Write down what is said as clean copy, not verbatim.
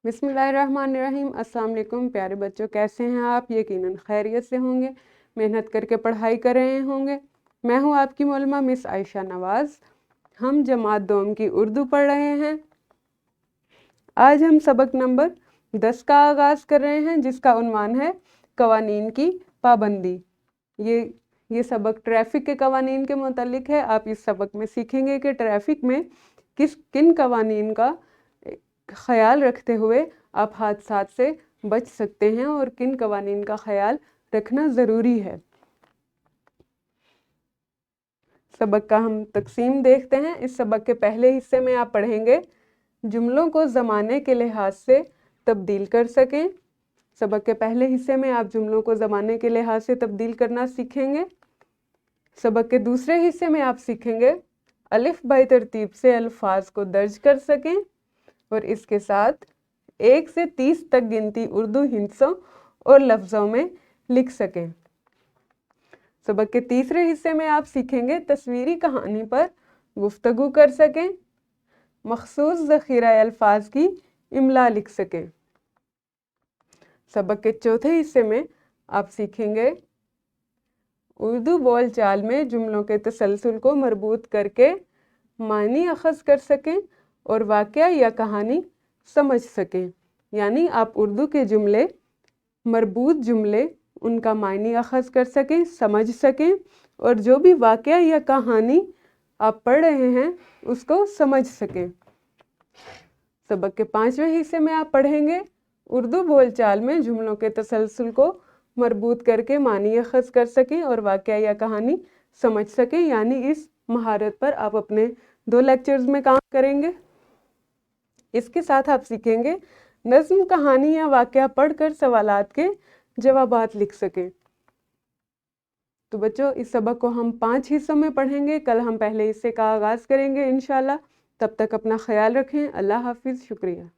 बिस्मिल्लाहिर्रहमानिर्रहीम। अस्सलाम वालेकुम प्यारे बच्चों, कैसे हैं आप? यकीनन खैरियत से होंगे, मेहनत करके पढ़ाई कर रहे होंगे। मैं हूं आपकी मौलमा मिस आयशा नवाज़। हम जमात दोम की उर्दू पढ़ रहे हैं। आज हम सबक नंबर 10 का आगाज़ कर रहे हैं, जिसका उन्वान है कवानीन की पाबंदी। ये सबक ट्रैफ़िक के कवानीन के मुतालिक है। आप इस सबक में सीखेंगे कि ट्रैफ़िक में किन कवानीन का ख़याल रखते हुए आप हादसात से बच सकते हैं और किन कवानीन का ख़याल रखना ज़रूरी है। सबक का हम तकसीम देखते हैं। इस सबक के पहले हिस्से में आप पढ़ेंगे जुमलों को ज़माने के लिहाज से तब्दील कर सकें। सबक के पहले हिस्से में आप जुमलों को ज़माने के लिहाज से तब्दील करना सीखेंगे। सबक के दूसरे हिस्से में आप सीखेंगे अलिफ बाई तरतीब से अल्फाज को दर्ज कर सकें और इसके साथ 1 से 30 तक गिनती उर्दू हिंसों और लफ्ज़ों में लिख सकें। सबक के तीसरे हिस्से में आप सीखेंगे तस्वीरी कहानी पर गुफ्तगू कर सकें, मखसूस ज़ख़ीरा अल्फाज की इमला लिख सकें। सबक के चौथे हिस्से में आप सीखेंगे उर्दू बोल चाल में जुमलों के तसलसल को मरबूत करके मानी अखज़ कर सकें और वाक़या या कहानी समझ सकें। यानी आप उर्दू के जुमले, मरबूत जुमले, उनका मानी अखज़ कर सकें, समझ सकें और जो भी वाक़या या कहानी आप पढ़ रहे हैं उसको समझ सकें। सबक के 5वें हिस्से में आप पढ़ेंगे उर्दू बोल चाल में जुमलों के तसलसल को मरबूत करके मानी अखज़ कर सकें और वाक़या या कहानी समझ सकें। यानी इस महारत पर आप अपने 2 लेक्चर्स में काम करेंगे। इसके साथ आप सीखेंगे नज़्म, कहानी या वाक़या पढ़कर सवालात के जवाबात लिख सकें। तो बच्चों, इस सबक को हम 5 हिस्सों में पढ़ेंगे। कल हम पहले हिस्से का आगाज़ करेंगे इंशाल्लाह। तब तक अपना ख्याल रखें। अल्लाह हाफिज़। शुक्रिया।